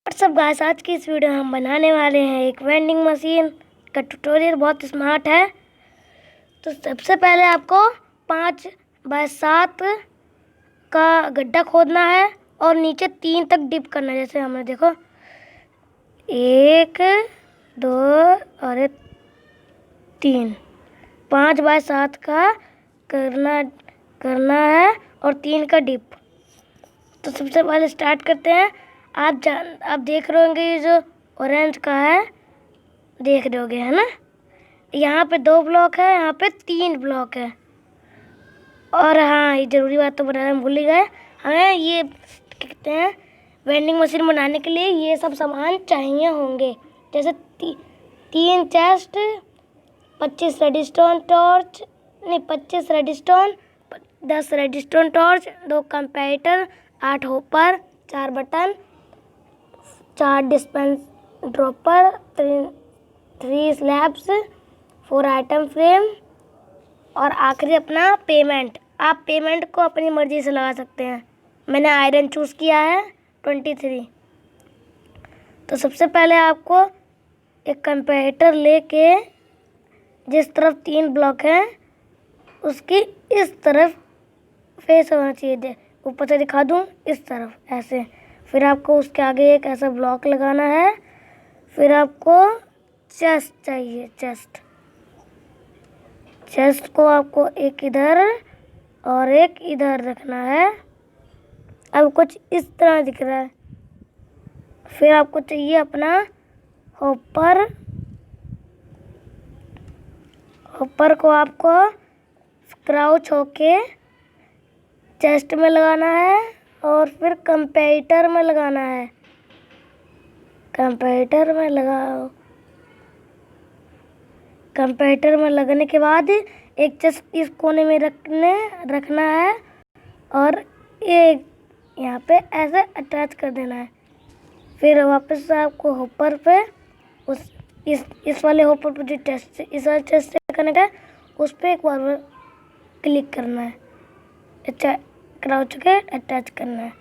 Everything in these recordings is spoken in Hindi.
और सब गाइस, आज की इस वीडियो में हम बनाने वाले हैं एक वेंडिंग मशीन का ट्यूटोरियल। बहुत स्मार्ट है। तो सबसे पहले आपको 5x7 का गड्ढा खोदना है और नीचे 3 तक डिप करना है। जैसे हमने देखो 1 2 और 3, 5x7 का करना है और 3 का डिप। तो सबसे पहले स्टार्ट करते हैं। आप देख रहे होंगे, ये जो ऑरेंज का है देख रहे होगे, है ना। यहाँ पे 2 ब्लॉक है, यहाँ पे 3 ब्लॉक है। और हाँ, ये ज़रूरी बात तो बताना भूल ही गए, हमें ये कहते हैं वेंडिंग मशीन बनाने के लिए ये सब सामान चाहिए होंगे। जैसे 3 चेस्ट, 25 रेडस्टोन टॉर्च, नहीं 25 redstone, 10 redstone torch, 2 comparator, 8 hopper, 4 button, 4 dispense dropper, 3 slabs, 4 item frame और आखिरी अपना पेमेंट। आप पेमेंट को अपनी मर्जी से लगा सकते हैं। मैंने आयरन चूज़ किया है 23। तो सबसे पहले आपको एक कंपैरेटर लेके जिस तरफ 3 ब्लॉक हैं उसकी इस तरफ फेस होना चाहिए। ऊपर से दिखा दूँ, इस तरफ ऐसे। फिर आपको उसके आगे एक ऐसा ब्लॉक लगाना है। फिर आपको चेस्ट चाहिए। चेस्ट को आपको एक इधर और एक इधर रखना है। अब कुछ इस तरह दिख रहा है। फिर आपको चाहिए अपना हॉपर। हॉपर को आपको क्राउच होके चेस्ट में लगाना है और फिर कंपैरेटर में लगाना है। कंपैरेटर में लगाओ। कंपैरेटर में लगने के बाद एक चेस्ट इस कोने में रखना है और एक यहाँ पे ऐसे अटैच कर देना है। फिर वापस से आपको हॉपर पे इस वाले हॉपर पे जो टेस्ट इस वाले टेस्ट से कनेक्ट है उस पर एक बार क्लिक करना है। अच्छा, क्राउच के अटैच करना है।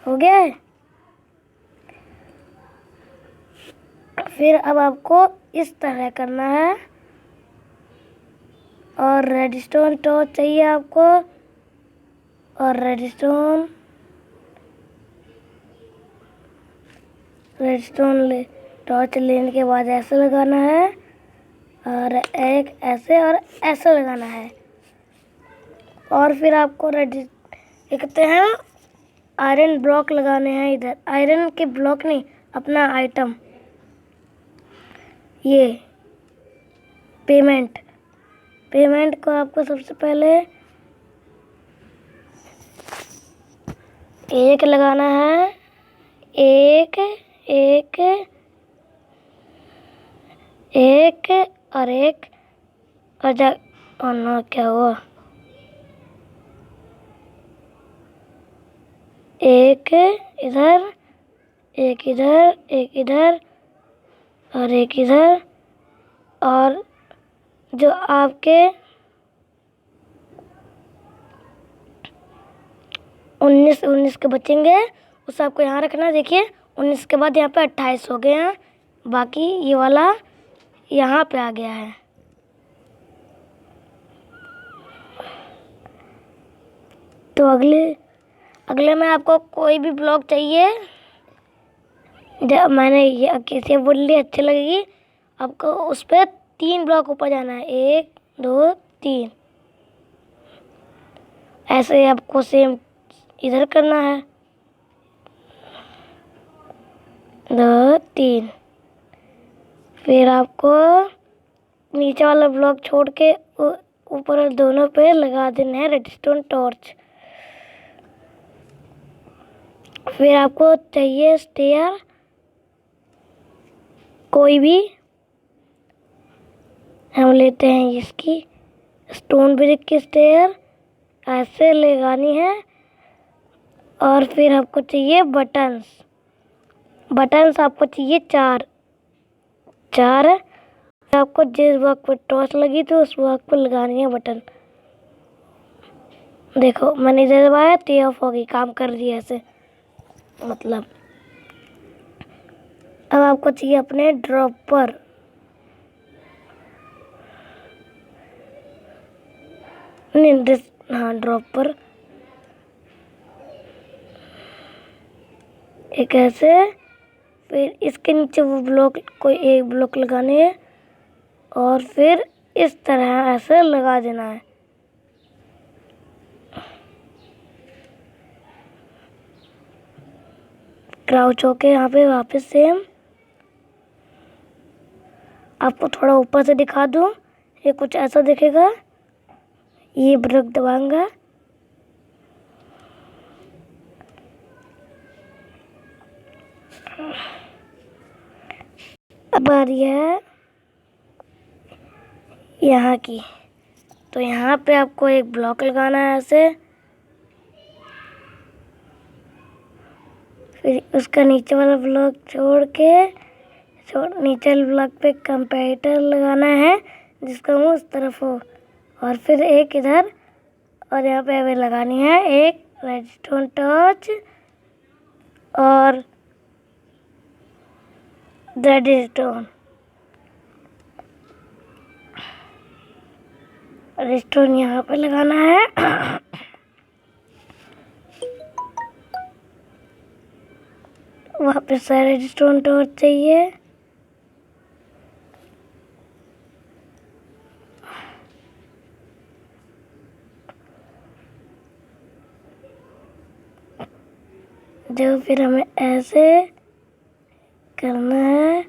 हो गया है। फिर अब आपको इस तरह करना है। और रेडस्टोन टॉर्च चाहिए आपको। और रेडस्टोन टॉर्च लेने के बाद ऐसे लगाना है और एक ऐसे और ऐसे लगाना है। और फिर आपको कहते हैं आयरन ब्लॉक लगाने हैं। इधर आयरन के ब्लॉक नहीं, अपना आइटम, ये पेमेंट को आपको सबसे पहले एक लगाना है। एक और एक और ना, क्या हुआ, एक इधर, एक इधर, एक इधर और एक इधर। और जो आपके 19 के बचेंगे उसे आपको यहाँ रखना। देखिए 19 के बाद यहाँ पे 28 हो गए हैं। बाकी ये वाला यहाँ पे आ गया है। तो अगले में आपको कोई भी ब्लॉक चाहिए। जब मैंने ये कैसे बोल ली, अच्छी लगेगी आपको। उस पर 3 ब्लॉक ऊपर जाना है। 1 2 3 ऐसे आपको सेम इधर करना है। 2 3। फिर आपको नीचे वाला ब्लॉक छोड़ के ऊपर दोनों पे लगा देना है रेडस्टोन टॉर्च। फिर आपको चाहिए स्टेयर, कोई भी। हम लेते हैं इसकी स्टोन ब्रिक की स्टेयर, ऐसे लगानी है। और फिर आपको चाहिए बटन्स आपको चाहिए 4। आपको जिस वक्त पर टॉर्च लगी तो उस वक्त पर लगानी है बटन। देखो मैंने इधर दबाया तो ये ऑफ हो गई, काम कर रही है ऐसे, मतलब। अब आपको चाहिए अपने ड्रॉपर। नहीं, हाँ ड्रॉपर। एक ऐसे, फिर इसके नीचे वो ब्लॉक, कोई एक ब्लॉक लगाने है और फिर इस तरह ऐसे लगा देना है। क्राउच होके यहाँ पे वापस सेम। आपको थोड़ा ऊपर से दिखा दूँ, ये कुछ ऐसा दिखेगा। ये ब्रेक दबाऊंगा, अब बारी है यहाँ की। तो यहाँ पे आपको एक ब्लॉक लगाना है ऐसे, फिर उसका नीचे वाला ब्लॉक छोड़ के नीचे वाले ब्लॉक पे कंपैरेटर लगाना है जिसका मुंह इस तरफ हो, और फिर एक इधर, और यहाँ पे हमें लगानी है एक रेडस्टोन टॉर्च और रेडस्टोन। रेडस्टोन यहाँ पे लगाना है। वहाँ पे सारे रेडस्टोन टॉर्च चाहिए। जो फिर हमें ऐसे करना है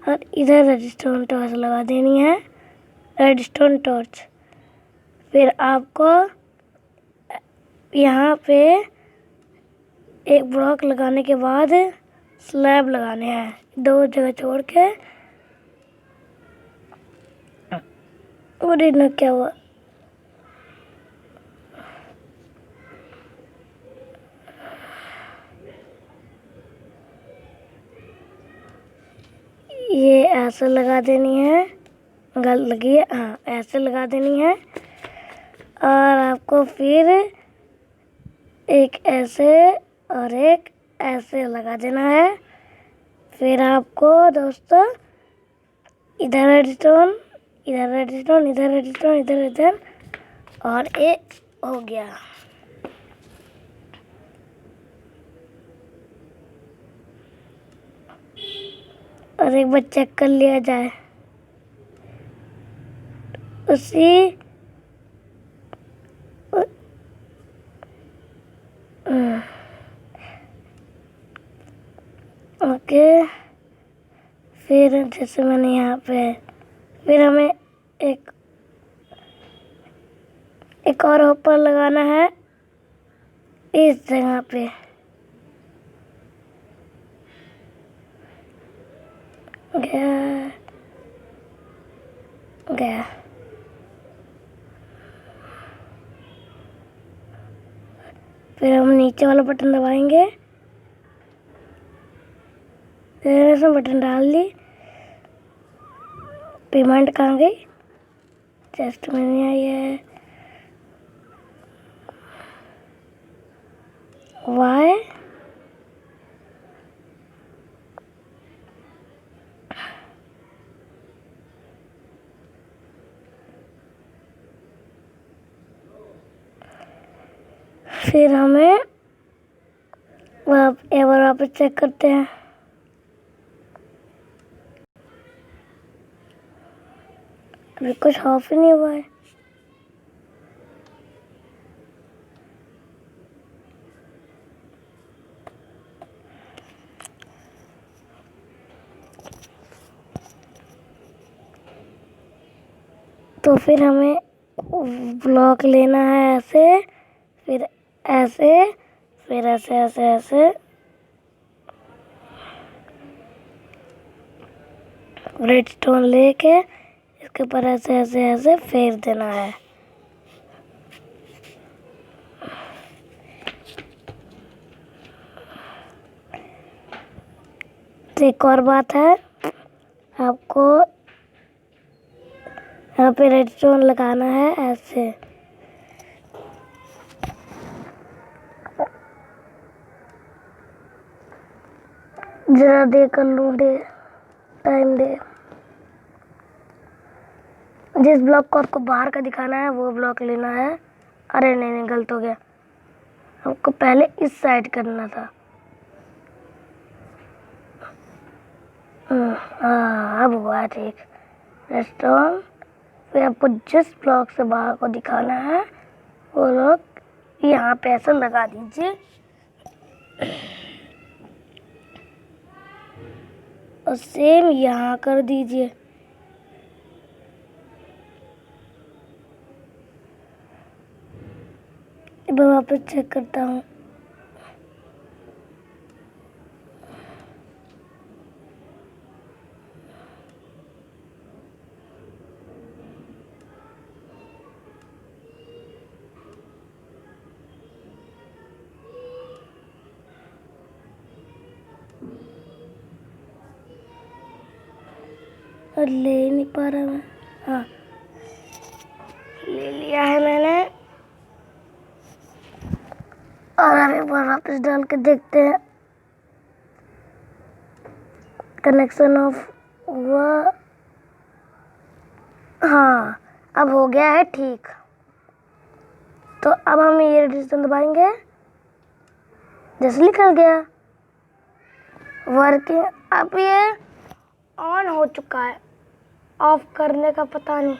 और इधर रेडस्टोन टॉर्च लगा देनी है, रेडस्टोन टॉर्च। फिर आपको यहाँ पे एक ब्लॉक लगाने के बाद स्लैब लगाने हैं, दो जगह छोड़ के। और इतना क्या हुआ, ये ऐसे लगा देनी है, गलत लगी है, हाँ ऐसे लगा देनी है। और आपको फिर एक ऐसे और एक ऐसे लगा देना है। फिर आपको दोस्तों इधर रेडस्टोन, इधर रेडस्टोन, इधर रेडस्टोन, इधर इधर, और एक हो गया। और एक बार चेक कर लिया जाए उसी ओके। फिर जैसे मैंने यहाँ पे, फिर हमें एक और ऊपर लगाना है इस जगह पे। गया गया। फिर हम नीचे वाला बटन दबाएंगे, फिर इसमें बटन डाल दी। पेमेंट कहाँ गई, चेस्ट में नहीं आई है। वाई फिर हमें एक बार वापस चेक करते हैं। अभी कुछ ऑफ ही नहीं हुआ है। तो फिर हमें ब्लॉक लेना है ऐसे, फिर ऐसे, फिर ऐसे ऐसे ऐसे, रेडस्टोन लेके इसके ऊपर ऐसे ऐसे ऐसे फेर देना है। तो एक और बात है, आपको यहाँ पे रेडस्टोन लगाना है ऐसे। जरा दे कर लूँ, दे टाइम दे। जिस ब्लॉक को आपको बाहर का दिखाना है वो ब्लॉक लेना है। अरे नहीं नहीं, गलत हो गया, हमको पहले इस साइड करना था। हाँ अब हुआ ठीक। रेस्टोरेंट, फिर आपको जिस ब्लॉक से बाहर को दिखाना है वो लोग यहाँ पे ऐसा लगा दीजिए और सेम यहाँ कर दीजिए। एक बार वापस चेक करता हूँ। और ले नहीं पा रहा मैं। हाँ ले लिया है मैंने। और अब एक बार वापस डाल के देखते हैं कनेक्शन ऑफ हुआ। हाँ अब हो गया है ठीक। तो अब हम ये रजिस्टर दबाएंगे, जैसे निकल गया वर्किंग। अब ये ऑन हो चुका है, ऑफ करने का पता नहीं।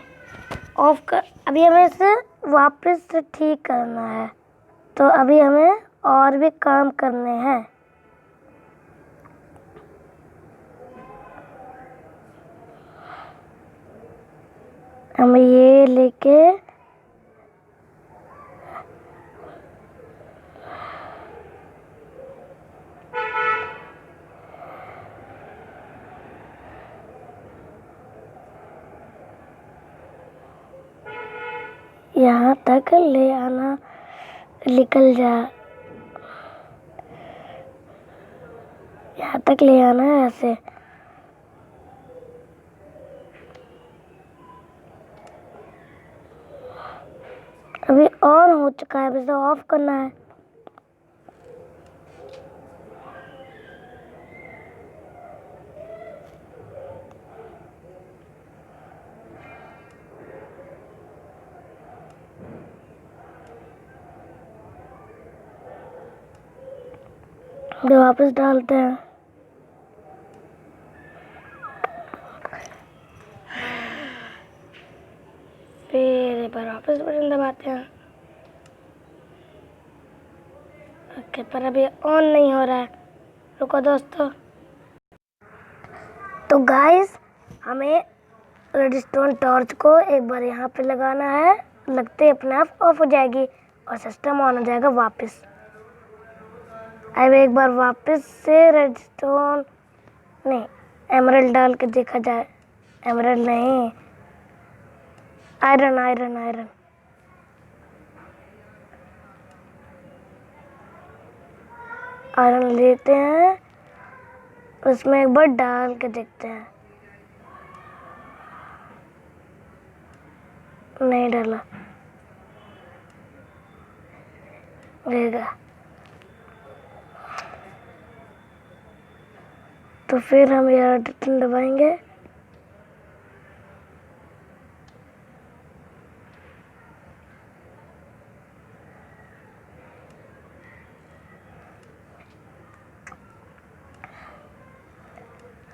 ऑफ कर, अभी हमें इसे वापस से ठीक करना है। तो अभी हमें और भी काम करने हैं। हम ये लेके यहाँ तक ले आना, निकल जा, यहाँ तक ले आना है ऐसे। अभी ऑन हो चुका है, अभी इसे ऑफ करना है। तो वापस डालते हैं। फिर एक बार वापस बटन दबाते हैं। ओके, पर अभी ऑन नहीं हो रहा है। रुको दोस्तों। तो गाइस, हमें रेडस्टोन टॉर्च को एक बार यहाँ पे लगाना है, लगते अपने आप ऑफ हो जाएगी और सिस्टम ऑन हो जाएगा वापस। अब एक बार वापस से रेडस्टोन नहीं, एमरल्ड डाल के देखा जाए। एमरल्ड नहीं, आयरन आयरन आयरन। आयरन लेते हैं, उसमें एक बार डाल के देखते हैं। नहीं डाला, रहेगा। तो फिर हम यहाँ बटन दबाएंगे।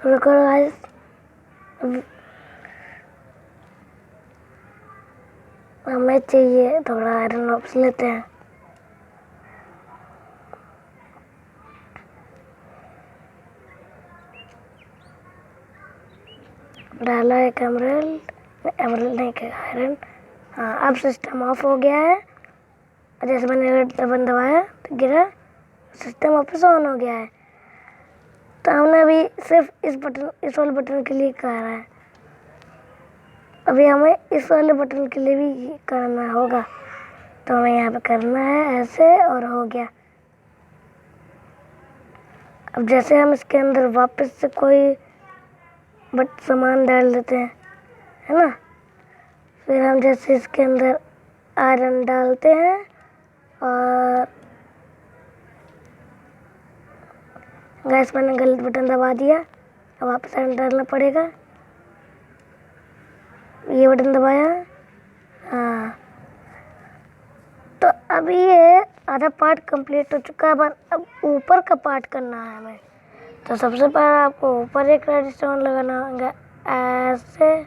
रुको गाइस, हमें चाहिए थोड़ा आयरन वापस लेते हैं। डाला एक एमरल्ड, एमरल्ड नहीं क्या, आयरन। हाँ अब सिस्टम ऑफ हो गया है। जैसे मैंने रेड बटन दबाया तो गिरा, सिस्टम वापस ऑन हो गया है। तो हमने अभी सिर्फ इस वाले बटन के लिए करा है। अभी हमें इस वाले बटन के लिए भी करना होगा। तो हमें यहाँ पे करना है ऐसे, और हो गया। अब जैसे हम इसके अंदर वापस से कोई सामान डाल देते हैं, है ना। फिर हम जैसे इसके अंदर आयरन डालते हैं और गैस मैंने गलत बटन दबा दिया, अब वापस डालना पड़ेगा। ये बटन दबाया, हाँ। तो अभी ये आधा पार्ट कंप्लीट हो चुका है, अब ऊपर का पार्ट करना है हमें। तो सबसे पहले आपको ऊपर एक रेडस्टोन लगाना होगा ऐसे,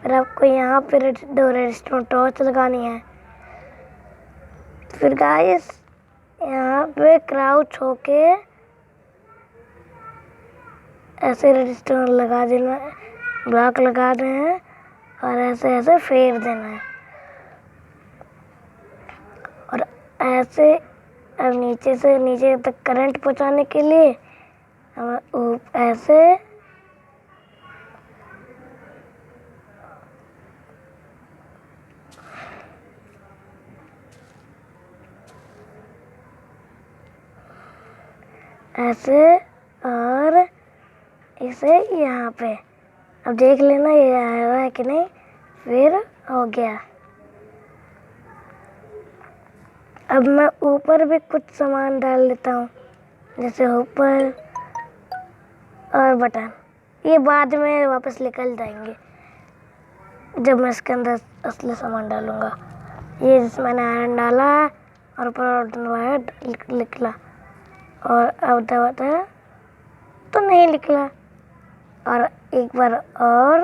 फिर आपको यहाँ पे 2 रेडस्टोन टॉर्च लगानी है। फिर गाइस यहाँ पे क्राउच होके ऐसे रेडस्टोन लगा देना है, ब्लॉक लगा देना है और ऐसे ऐसे फेर देना है। और ऐसे अब नीचे से नीचे तक करंट पहुंचाने के लिए हमें ऐसे ऐसे और इसे यहाँ पे, अब देख लेना ये आ रहा है कि नहीं। फिर हो गया। अब मैं ऊपर भी कुछ सामान डाल लेता हूँ, जैसे ऊपर और बटन। ये बाद में वापस निकल जाएंगे जब मैं इसके अंदर असली सामान डालूँगा। ये जिसमें मैंने आयरन डाला और ऊपर बटन दबाया, निकला। और अब दबाया तो नहीं निकला, और एक बार और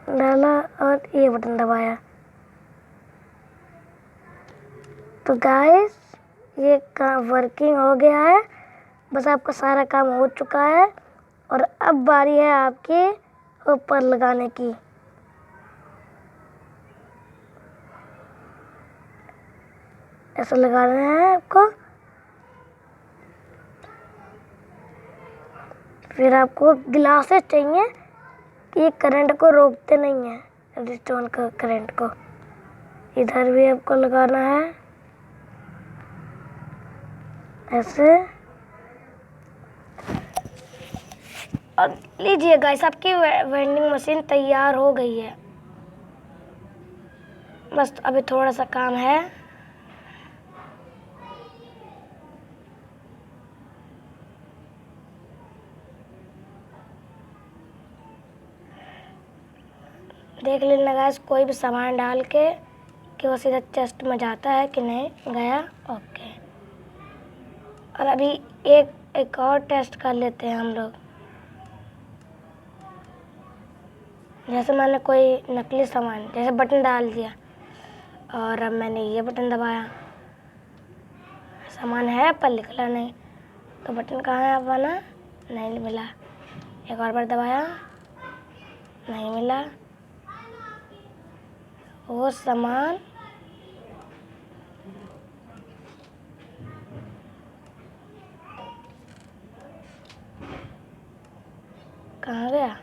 डाला और ये बटन दबाया। तो गाइस ये काम वर्किंग हो गया है, बस आपका सारा काम हो चुका है। और अब बारी है आपके ऊपर लगाने की। ऐसा लगाना है आपको। फिर आपको ग्लासेस चाहिए कि ये करंट को रोकते नहीं है, रेडस्टोन का करंट को। इधर भी आपको लगाना है ऐसे। और लीजिए गाइस, आपकी वेंडिंग मशीन तैयार हो गई है। बस अभी थोड़ा सा काम है। देख लेना गाइस, कोई भी सामान डाल के कि वो सीधा चेस्ट में जाता है कि नहीं गया। ओके। और अभी एक और टेस्ट कर लेते हैं हम लोग। जैसे मैंने कोई नकली सामान, जैसे बटन डाल दिया और अब मैंने ये बटन दबाया, सामान है पर निकला नहीं। तो बटन कहाँ है अब वाला, नहीं मिला। एक और बार दबाया, नहीं मिला। वो सामान कहाँ गया?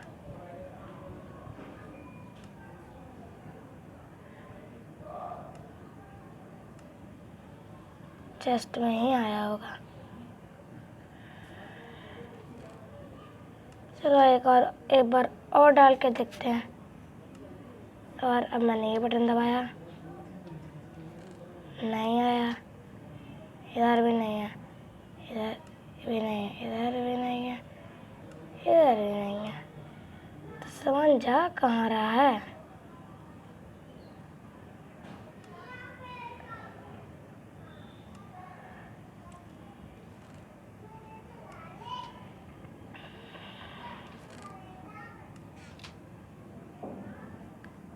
चेस्ट में ही आया होगा। चलो एक बार और डाल के देखते हैं। और अब मैंने ये बटन दबाया, नहीं आया। इधर भी नहीं है, इधर भी नहीं है, इधर भी नहीं है, इधर भी नहीं है। तो सामान जा कहाँ रहा है?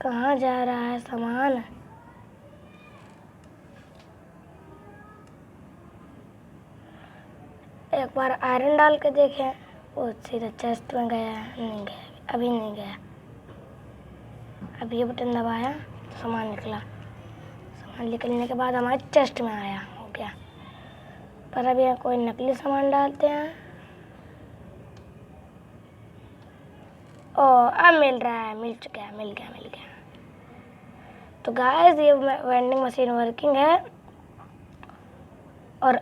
कहाँ जा रहा है सामान? एक बार आयरन डाल के देखें, वो सीधा चेस्ट में गया, नहीं गया, अभी नहीं गया। अब ये बटन दबाया, सामान निकला। सामान निकलने के बाद हमारे चेस्ट में आया, हो गया। पर अब यहाँ कोई नकली सामान डालते हैं। ओ, अब मिल रहा है, मिल चुका है, मिल गया। तो गाइस ये वेंडिंग मशीन वर्किंग है। और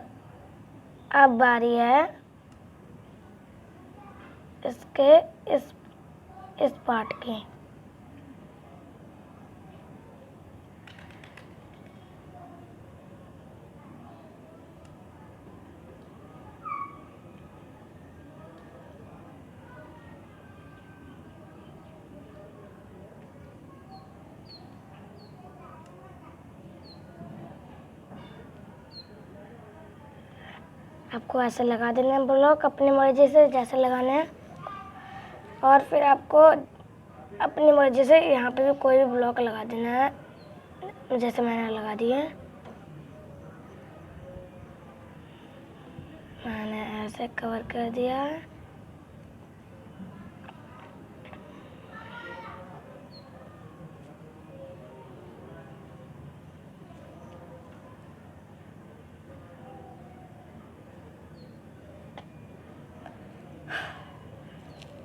अब बारी है इसके इस पार्ट की। आपको ऐसे लगा देना है ब्लॉक अपनी मर्जी से जैसे लगाने हैं। और फिर आपको अपनी मर्जी से यहाँ पे भी कोई भी ब्लॉक लगा देना है, जैसे मैंने लगा दिए। मैंने ऐसे कवर कर दिया है।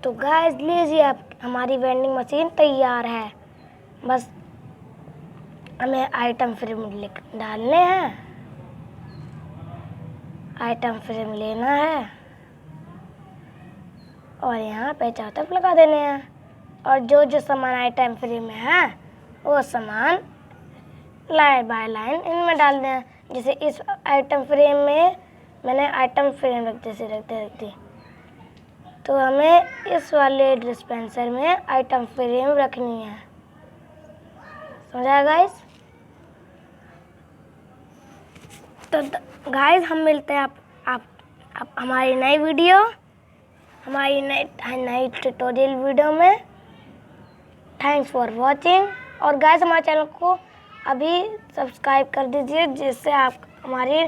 तो गाइस लीजिए, आप हमारी वेंडिंग मशीन तैयार है। बस हमें आइटम फ्रेम डालने हैं, आइटम फ्रेम लेना है और यहाँ पे चारों तरफ लगा देने हैं। और जो जो सामान आइटम फ्रेम में है वो सामान लाइन बाय लाइन इनमें डाल दें। जैसे इस आइटम फ्रेम में मैंने आइटम फ्रेम रखती, तो हमें इस वाले डिस्पेंसर में आइटम फ्रेम रखनी है। समझा गाइस? तो गाइस हम मिलते हैं आप हमारी नई वीडियो, हमारी नई ट्यूटोरियल वीडियो में। Thanks for watching. और गाइस हमारे चैनल को अभी सब्सक्राइब कर दीजिए, जिससे आप हमारी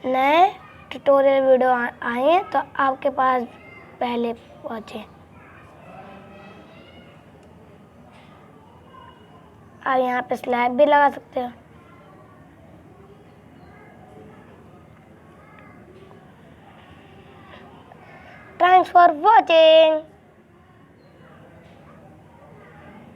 नए ट्यूटोरियल वीडियो आए तो आपके पास पहले पहुँचे। आप यहाँ पे स्लैब भी लगा सकते हो। Thanks for watching.